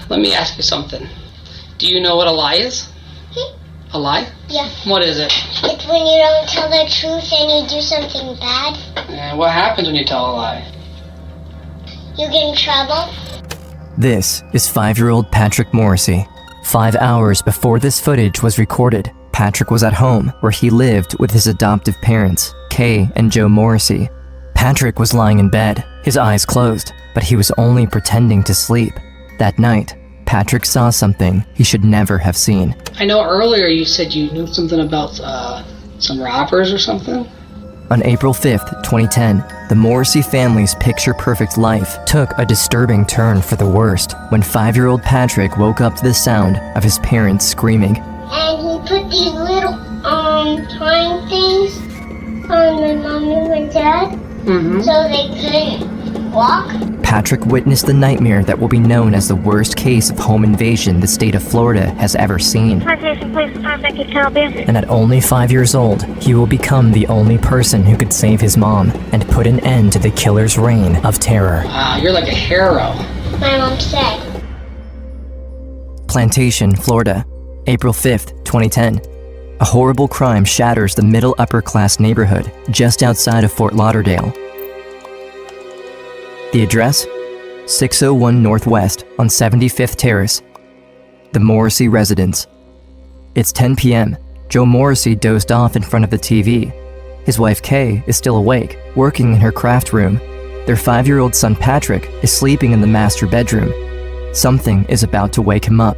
Let me ask you something. Do you know what a lie is? A lie? Yeah. What is it? It's when you don't tell the truth and you do something bad. And what happens when you tell a lie? You get in trouble. This is 5-year-old Patrick Morrissey. 5 hours before this footage was recorded, Patrick was at home where he lived with his adoptive parents, Kay and Joe Morrissey. Patrick was lying in bed, his eyes closed, but he was only pretending to sleep. That night, Patrick saw something he should never have seen. I know earlier you said you knew something about some robbers or something. On April 5th, 2010, the Morrissey family's picture-perfect life took a disturbing turn for the worst when 5-year-old Patrick woke up to the sound of his parents screaming. And he put these little time things on my mom and my dad so they couldn't walk. Patrick witnessed the nightmare that will be known as the worst case of home invasion the state of Florida has ever seen. And at only 5 years old, he will become the only person who could save his mom and put an end to the killer's reign of terror. Wow, you're like a hero. My mom said. Plantation, Florida, April 5th, 2010. A horrible crime shatters the middle-upper-class neighborhood just outside of Fort Lauderdale. The address? 601 Northwest on 75th Terrace. The Morrissey residence. It's 10 p.m. Joe Morrissey dozed off in front of the TV. His wife Kay is still awake, working in her craft room. Their 5-year-old son Patrick is sleeping in the master bedroom. Something is about to wake him up.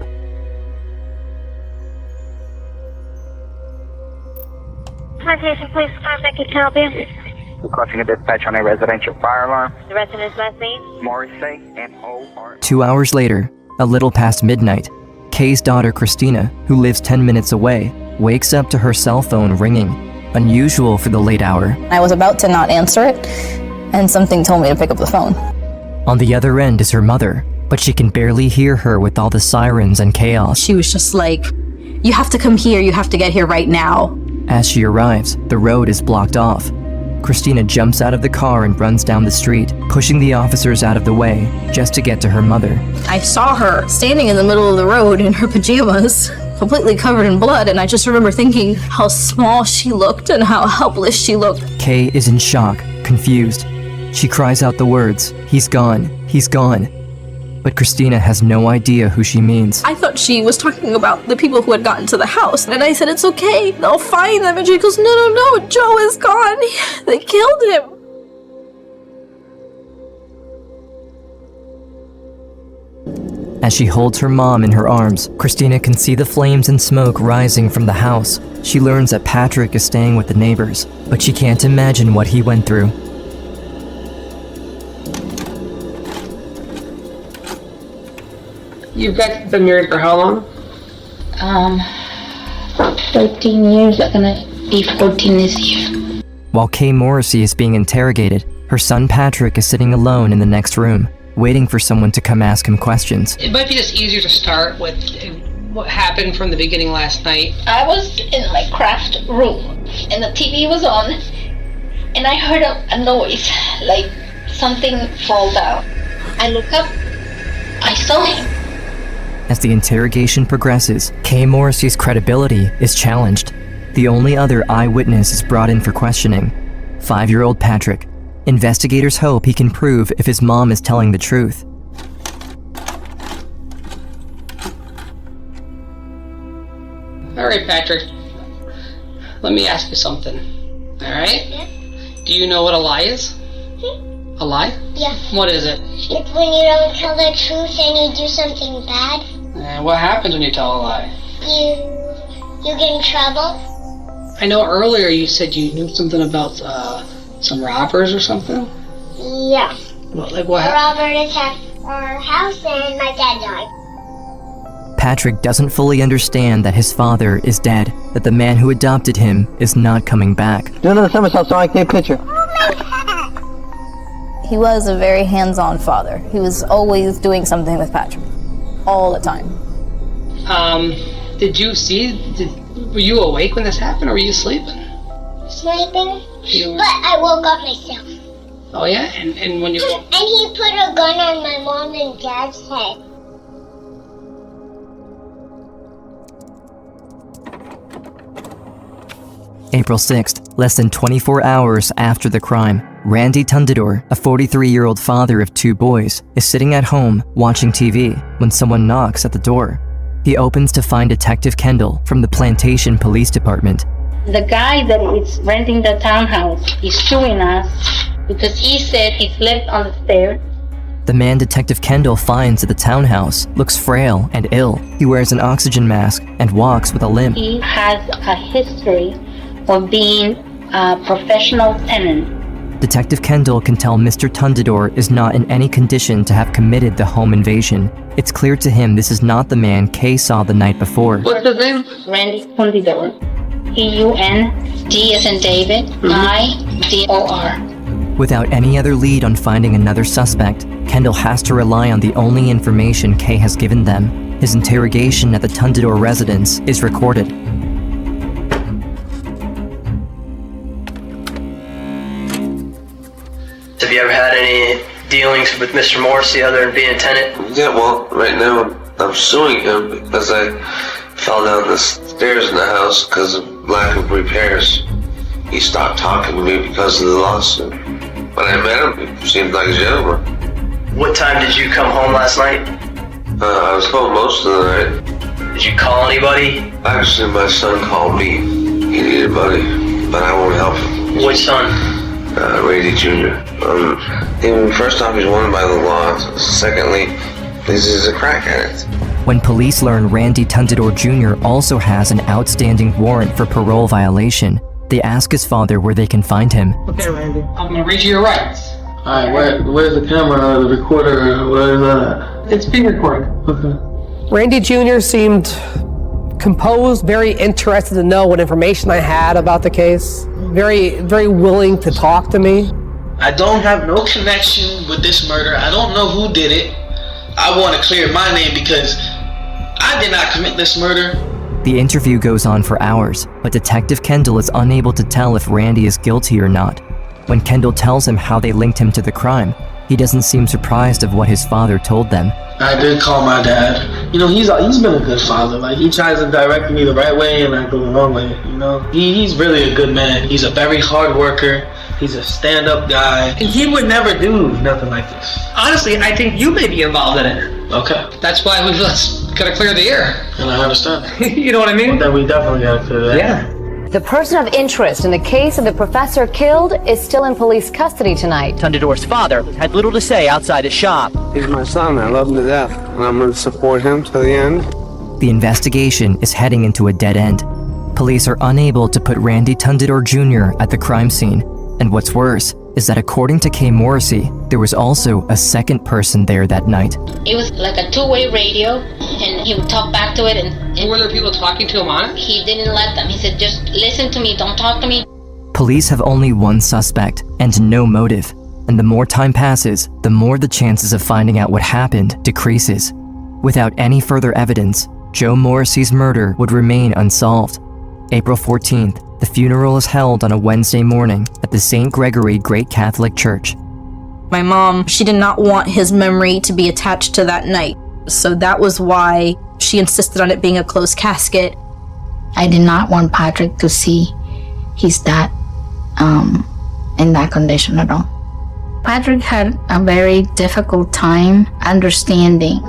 Plantation Police Department, can help you? Requesting a dispatch on a residential fire alarm. The resident's last name? Morrissey, M-O-R. 2 hours later, a little past midnight, Kay's daughter Christina, who lives 10 minutes away, wakes up to her cell phone ringing, unusual for the late hour. I was about to not answer it, and something told me to pick up the phone. On the other end is her mother, but she can barely hear her with all the sirens and chaos. She was just like, "You have to come here, you have to get here right now." As she arrives, the road is blocked off. Christina jumps out of the car and runs down the street, pushing the officers out of the way just to get to her mother. I saw her standing in the middle of the road in her pajamas, completely covered in blood, and I just remember thinking how small she looked and how helpless she looked. Kay is in shock, confused. She cries out the words, "He's gone, he's gone." But Christina has no idea who she means. I thought she was talking about the people who had gotten to the house, and I said, "It's okay, they'll find them," and she goes, No, Joe is gone, they killed him." As she holds her mom in her arms, Christina can see the flames and smoke rising from the house. She learns that Patrick is staying with the neighbors, but she can't imagine what he went through. You've been married for how long? 13 years. I'm gonna be 14 this year. While Kay Morrissey is being interrogated, her son Patrick is sitting alone in the next room, waiting for someone to come ask him questions. It might be just easier to start with what happened from the beginning last night. I was in my craft room and the TV was on and I heard a noise like something fall down. I look up, I saw him. As the interrogation progresses, Kay Morrissey's credibility is challenged. The only other eyewitness is brought in for questioning, 5-year-old Patrick. Investigators hope he can prove if his mom is telling the truth. All right, Patrick. Let me ask you something. All right? Yeah. Do you know what a lie is? A lie? Yeah. What is it? It's when you don't tell the truth and you do something bad. And what happens when you tell a lie? You get in trouble. I know earlier you said you knew something about some robbers or something. Yeah. What A happened? robber attacked our house and my dad died. Patrick doesn't fully understand that his father is dead, that the man who adopted him is not coming back. Do another somersault so I can take a picture. He was a very hands-on father. He was always doing something with Patrick, all the time. Did you see, were you awake when this happened or were you sleeping? Sleeping. You- But I woke up myself. Oh yeah? And when you woke, And he put a gun on my mom and dad's head. April 6th, less than 24 hours after the crime, Randy Tundidor, a 43-year-old father of 2 boys, is sitting at home watching TV when someone knocks at the door. He opens to find Detective Kendall from the Plantation Police Department. The guy that is renting the townhouse is suing us because he said he slept on the stairs. The man Detective Kendall finds at the townhouse looks frail and ill. He wears an oxygen mask and walks with a limp. He has a history of being a professional tenant. Detective Kendall can tell Mr. Tundidor is not in any condition to have committed the home invasion. It's clear to him this is not the man Kay saw the night before. What's his name? Randy Tundidor. T-U-N-D as in David, I-D-O-R. Without any other lead on finding another suspect, Kendall has to rely on the only information Kay has given them. His interrogation at the Tundidor residence is recorded. Have you ever had any dealings with Mr. Morrissey other than being a tenant? Yeah, well, right now I'm suing him because I fell down the stairs in the house because of lack of repairs. He stopped talking to me because of the lawsuit. When I met him, he seemed like a gentleman. What time did you come home last night? I was home most of the night. Did you call anybody? Actually, my son called me. He needed money, but I won't help him. Which son? Randy Jr. First off, he's wanted by the law. Secondly, he's a crack addict. When police learn Randy Tundidor Jr. also has an outstanding warrant for parole violation, they ask his father where they can find him. Okay, Randy. I'm gonna read you your rights. Alright, where's the camera, the recorder, where is that? It's being recorded. Okay. Randy Jr. seemed composed, very interested to know what information I had about the case. Very, very willing to talk to me. I don't have no connection with this murder. I don't know who did it. I want to clear my name because I did not commit this murder. The interview goes on for hours, but Detective Kendall is unable to tell if Randy is guilty or not. When Kendall tells him how they linked him to the crime, he doesn't seem surprised of what his father told them. I did call my dad. You know, he's been a good father. Like, he tries to direct me the right way and I go the wrong way, you know? He's really a good man. He's a very hard worker. He's a stand-up guy. And he would never do nothing like this. Honestly, I think you may be involved in it. Okay. That's why we've gotta clear the air. And I understand. You know what I mean? Well, then we definitely gotta clear that. Yeah. The person of interest in the case of the professor killed is still in police custody tonight. Tundidor's father had little to say outside his shop. He's my son. I love him to death, and I'm going to support him to the end. The investigation is heading into a dead end. Police are unable to put Randy Tundidor Jr. at the crime scene. And what's worse is that according to Kay Morrissey, there was also a second person there that night. It was like a two-way radio, and he would talk back to it. And were there people talking to him on it? He didn't let them. He said, just listen to me, don't talk to me. Police have only one suspect and no motive. And the more time passes, the more the chances of finding out what happened decreases. Without any further evidence, Joe Morrissey's murder would remain unsolved. April 14th, the funeral is held on a Wednesday morning at the St. Gregory Great Catholic Church. My mom, she did not want his memory to be attached to that night. So that was why she insisted on it being a closed casket. I did not want Patrick to see his dad in that condition at all. Patrick had a very difficult time understanding.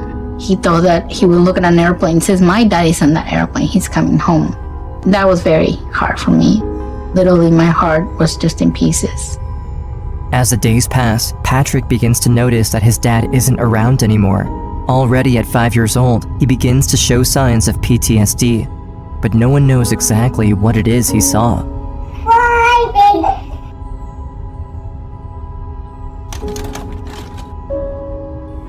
He thought that he would look at an airplane and says, my dad is on that airplane, he's coming home. That was very hard for me. Literally, my heart was just in pieces. As the days pass, Patrick begins to notice that his dad isn't around anymore. Already at 5 years old, he begins to show signs of PTSD, but no one knows exactly what it is he saw.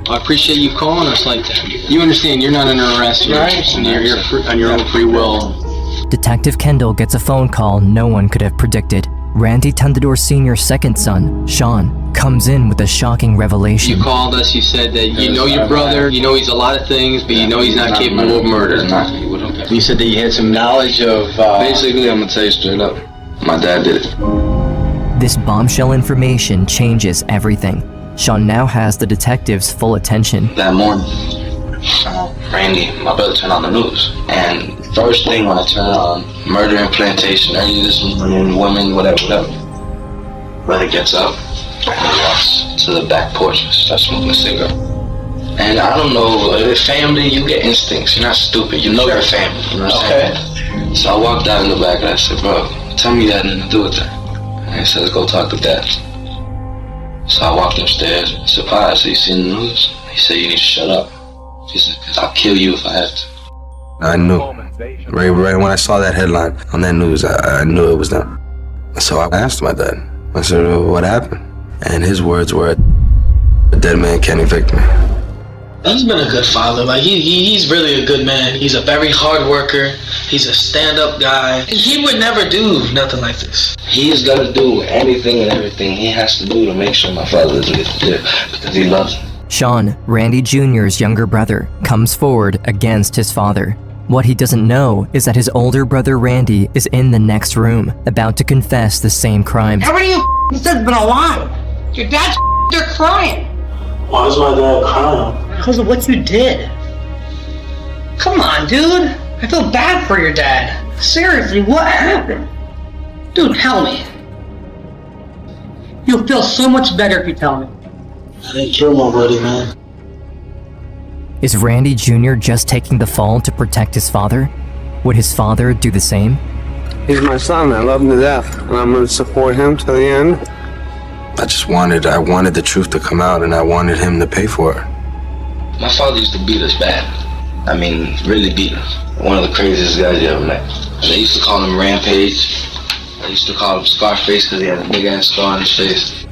I appreciate you calling us like that. You understand you're not under arrest, right? You're here on your own free will. Detective Kendall gets a phone call no one could have predicted. Randy Tundidor Sr.'s second son, Sean, comes in with a shocking revelation. You called us, you said that you know your brother, you know he's a lot of things, but you know he's not capable of murder. You said that you had some knowledge of... Basically, I'm gonna tell you straight up, my dad did it. This bombshell information changes everything. Sean now has the detective's full attention. That morning, Randy, my brother, turned on the news, and First thing when I turn on, murder and plantation, early this morning, women, whatever. Brother gets up, and he walks to the back porch and starts smoking a cigarette. And I don't know, family, you get instincts. You're not stupid. You know your family. You know what I'm saying? So I walked out in the back and I said, bro, tell me that nothing to do with that. And he says, go talk to Dad. So I walked upstairs. I said, Pa, so you seen the news? He said, you need to shut up. He said, because I'll kill you if I have to. I knew. Right when I saw that headline on that news, I knew it was them. So I asked my dad. I said, well, what happened? And his words were, a dead man can't evict me. He's been a good father. Like he's really a good man. He's a very hard worker. He's a stand-up guy. And he would never do nothing like this. He's gonna do anything and everything he has to do to make sure my father doesn't get to jail because he loves him. Sean, Randy Jr.'s younger brother, comes forward against his father. What he doesn't know is that his older brother Randy is in the next room, about to confess the same crimes. How many of you said been alive? Your dad's they're crying. Why is my dad crying? Because of what you did. Come on, dude. I feel bad for your dad. Seriously, what happened? Dude, tell me. You'll feel so much better if you tell me. I didn't kill nobody, man. Is Randy Jr. just taking the fall to protect his father? Would his father do the same? He's my son. I love him to death, and I'm going to support him to the end. I wanted the truth to come out, and I wanted him to pay for it. My father used to beat us bad. I mean, really beat us. One of the craziest guys you ever met. They used to call him Rampage. I used to call him Scarface because he had a big ass scar on his face.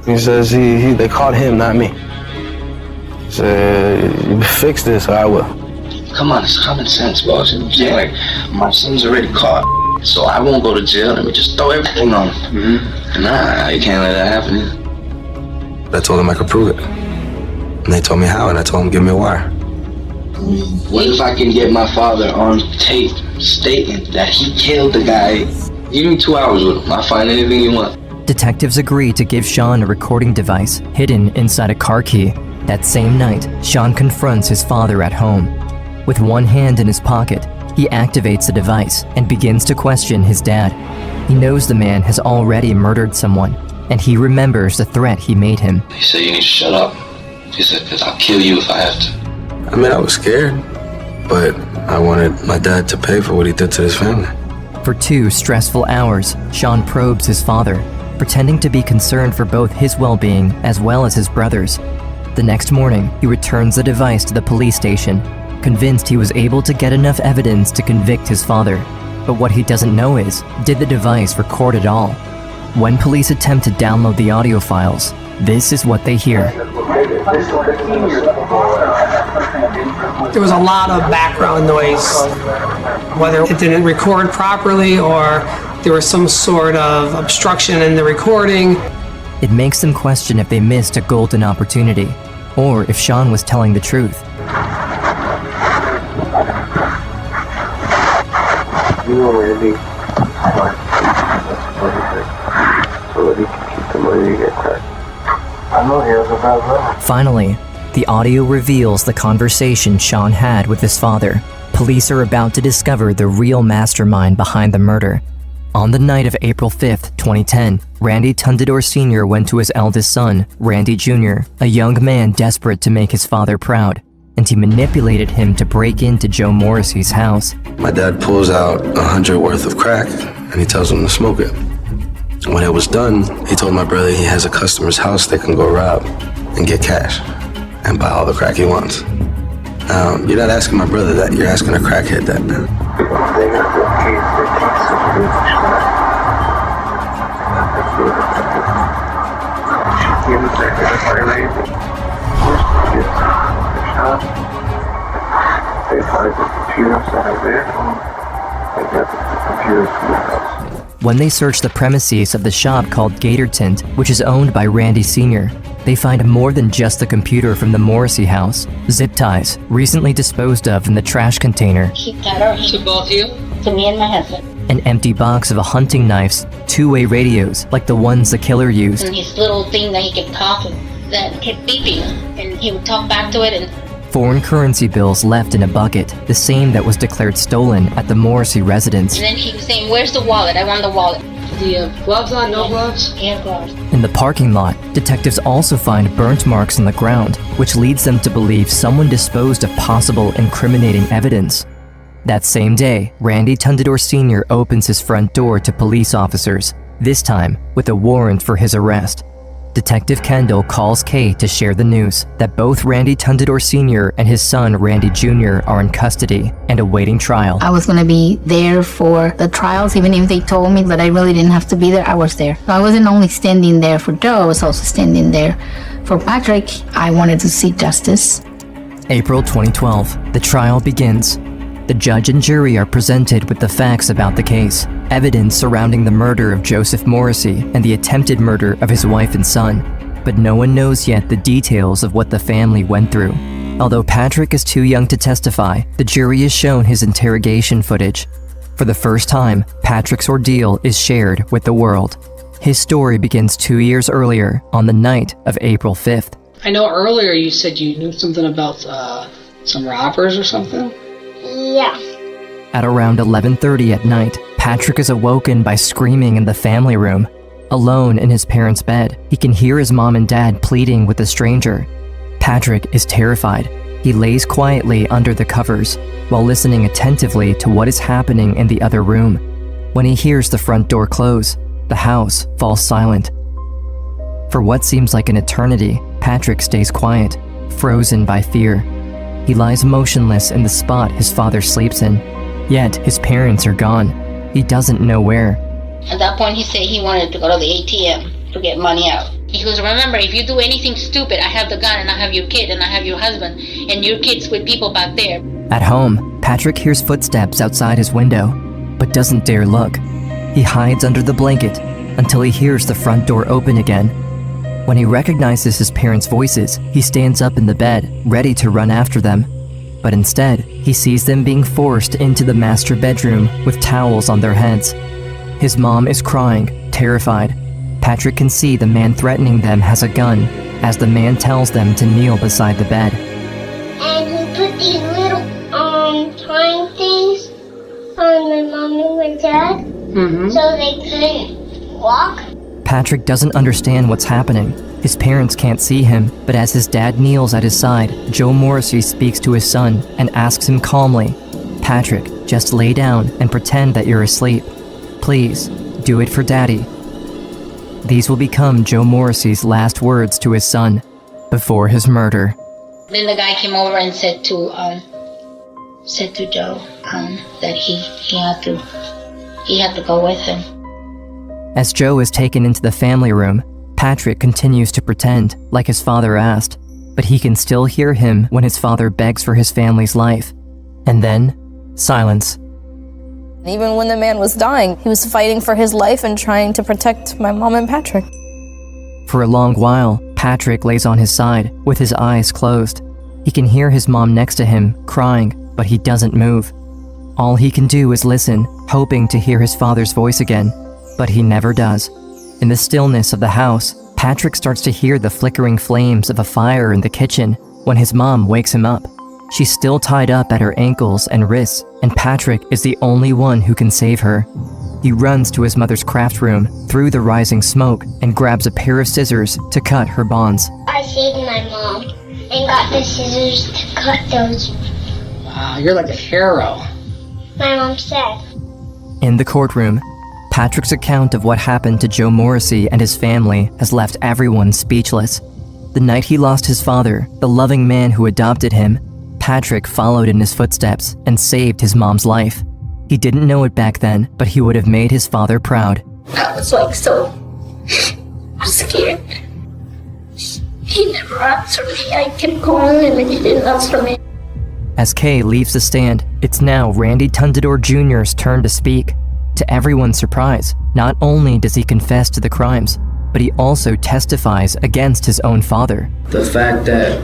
He says they caught him, not me. He said, you fix this or I will. Come on, it's common sense, boss. You know what I'm saying? Like, my son's already caught, so I won't go to jail. Let me just throw everything on him. Nah, you can't let that happen either. I told him I could prove it. And they told me how, and I told them, give me a wire. What if I can get my father on tape stating that he killed the guy? Give me 2 hours with him. I'll find anything you want. Detectives agree to give Sean a recording device hidden inside a car key. That same night, Sean confronts his father at home. With one hand in his pocket, he activates the device and begins to question his dad. He knows the man has already murdered someone, and he remembers the threat he made him. He said, you need to shut up. He said, because I'll kill you if I have to. I mean, I was scared, but I wanted my dad to pay for what he did to his family. For 2 stressful hours, Sean probes his father, pretending to be concerned for both his well-being as well as his brother's. The next morning, he returns the device to the police station, convinced he was able to get enough evidence to convict his father. But what he doesn't know is, did the device record it all? When police attempt to download the audio files, this is what they hear. There was a lot of background noise, whether it didn't record properly or there was some sort of obstruction in the recording. It makes them question if they missed a golden opportunity, or if Sean was telling the truth. Finally, the audio reveals the conversation Sean had with his father. Police are about to discover the real mastermind behind the murder. On the night of April 5th, 2010, Randy Tundador Sr. went to his eldest son, Randy Jr., a young man desperate to make his father proud, and he manipulated him to break into Joe Morrissey's house. My dad pulls out 100 worth of crack, and he tells him to smoke it. When it was done, he told my brother he has a customer's house they can go rob and get cash and buy all the crack he wants. Now, you're not asking my brother that, you're asking a crackhead that now. When they search the premises of the shop called Gator Tint, which is owned by Randy Sr., they find more than just the computer from the Morrissey house. Zip ties, recently disposed of in the trash container. Keep that or To both of you? to me and my husband. An empty box of hunting knives, 2-way radios like the ones the killer used. And his little thing that he could talk that kept beeping, and he would talk back to it. And foreign currency bills left in a bucket, the same that was declared stolen at the Morrissey residence. And then he was saying, "Where's the wallet? I want the wallet." Do you have gloves on? No gloves? He had gloves. In the parking lot, detectives also find burnt marks on the ground, which leads them to believe someone disposed of possible incriminating evidence. That same day, Randy Tundador Sr. opens his front door to police officers, this time with a warrant for his arrest. Detective Kendall calls Kay to share the news that both Randy Tundador Sr. and his son Randy Jr. are in custody and awaiting trial. I was going to be there for the trials, even if they told me that I really didn't have to be there, I was there. So I wasn't only standing there for Joe, I was also standing there for Patrick. I wanted to seek justice. April 2012, the trial begins. The judge and jury are presented with the facts about the case, evidence surrounding the murder of Joseph Morrissey and the attempted murder of his wife and son, but no one knows yet the details of what the family went through. Although Patrick is too young to testify, the jury is shown his interrogation footage. For the first time, Patrick's ordeal is shared with the world. His story begins 2 years earlier, on the night of April 5th. I know earlier you said you knew something about some robbers or something? Yeah. At around 11:30 at night, Patrick is awoken by screaming in the family room. Alone in his parents' bed, he can hear his mom and dad pleading with a stranger. Patrick is terrified. He lays quietly under the covers, while listening attentively to what is happening in the other room. When he hears the front door close, the house falls silent. For what seems like an eternity, Patrick stays quiet, frozen by fear. He lies motionless in the spot his father sleeps in, yet his parents are gone. He doesn't know where. At that point, he said he wanted to go to the ATM to get money out. He goes, "Remember, if you do anything stupid, I have the gun and I have your kid and I have your husband and your kid's with people back there." At home, Patrick hears footsteps outside his window, but doesn't dare look. He hides under the blanket until he hears the front door open again. When he recognizes his parents' voices, he stands up in the bed, ready to run after them. But instead, he sees them being forced into the master bedroom with towels on their heads. His mom is crying, terrified. Patrick can see the man threatening them has a gun, as the man tells them to kneel beside the bed. And he put these little twine things on my mom and my dad, so they couldn't walk. Patrick doesn't understand what's happening. His parents can't see him, but as his dad kneels at his side, Joe Morrissey speaks to his son and asks him calmly, "Patrick, just lay down and pretend that you're asleep. Please, do it for Daddy." These will become Joe Morrissey's last words to his son before his murder. Then the guy came over and said to Joe that he had to go with him. As Joe is taken into the family room, Patrick continues to pretend, like his father asked, but he can still hear him when his father begs for his family's life. And then, silence. Even when the man was dying, he was fighting for his life and trying to protect my mom and Patrick. For a long while, Patrick lays on his side, with his eyes closed. He can hear his mom next to him, crying, but he doesn't move. All he can do is listen, hoping to hear his father's voice again, but he never does. In the stillness of the house, Patrick starts to hear the flickering flames of a fire in the kitchen when his mom wakes him up. She's still tied up at her ankles and wrists, and Patrick is the only one who can save her. He runs to his mother's craft room through the rising smoke and grabs a pair of scissors to cut her bonds. I saved my mom and got the scissors to cut those. Wow, you're like a hero. My mom said. In the courtroom, Patrick's account of what happened to Joe Morrissey and his family has left everyone speechless. The night he lost his father, the loving man who adopted him, Patrick followed in his footsteps and saved his mom's life. He didn't know it back then, but he would have made his father proud. I was like so scared. He never answered me. I kept calling him and he didn't answer me. As Kay leaves the stand, it's now Randy Tundador Jr.'s turn to speak. To everyone's surprise, not only does he confess to the crimes, but he also testifies against his own father. The fact that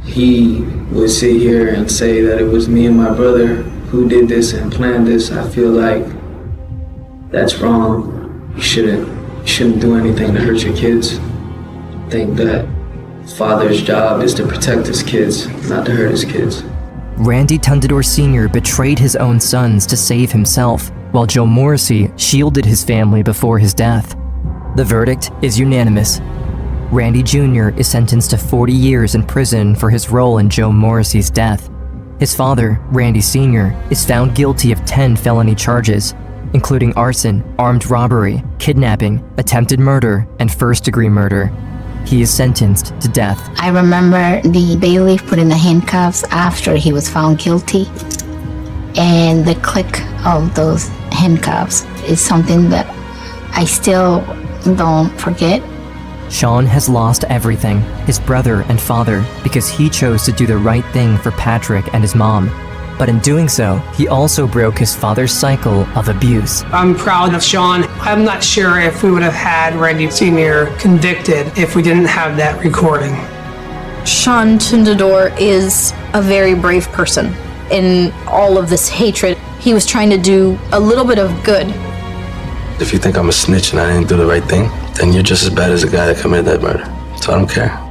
he would sit here and say that it was me and my brother who did this and planned this, I feel like that's wrong. You shouldn't do anything to hurt your kids. I think that Father's job is to protect his kids, not to hurt his kids. Randy Tundador Sr. betrayed his own sons to save himself, while Joe Morrissey shielded his family before his death. The verdict is unanimous. Randy Jr. is sentenced to 40 years in prison for his role in Joe Morrissey's death. His father, Randy Sr., is found guilty of 10 felony charges, including arson, armed robbery, kidnapping, attempted murder, and first-degree murder. He is sentenced to death. I remember the bailiff putting the handcuffs after he was found guilty, and the click of those handcuffs is something that I still don't forget. Sean has lost everything, his brother and father, because he chose to do the right thing for Patrick and his mom. But in doing so, he also broke his father's cycle of abuse. I'm proud of Sean. I'm not sure if we would have had Randy Sr. convicted if we didn't have that recording. Sean Tundador is a very brave person. In all of this hatred, he was trying to do a little bit of good. If you think I'm a snitch and I didn't do the right thing, then you're just as bad as the guy that committed that murder. So I don't care.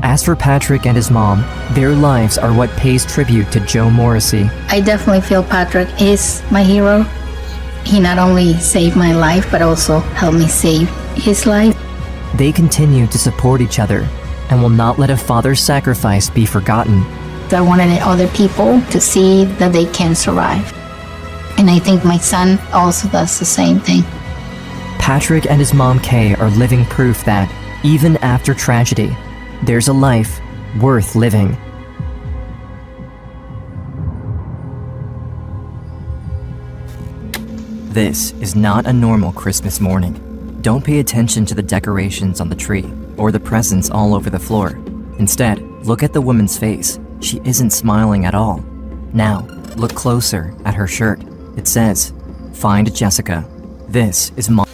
As for Patrick and his mom, their lives are what pays tribute to Joe Morrissey. I definitely feel Patrick is my hero. He not only saved my life, but also helped me save his life. They continue to support each other and will not let a father's sacrifice be forgotten. I wanted other people to see that they can survive. And I think my son also does the same thing. Patrick and his mom Kay are living proof that, even after tragedy, there's a life worth living. This is not a normal Christmas morning. Don't pay attention to the decorations on the tree or the presents all over the floor. Instead, look at the woman's face. She isn't smiling at all. Now, look closer at her shirt. It says, "Find Jessica. This is Mom."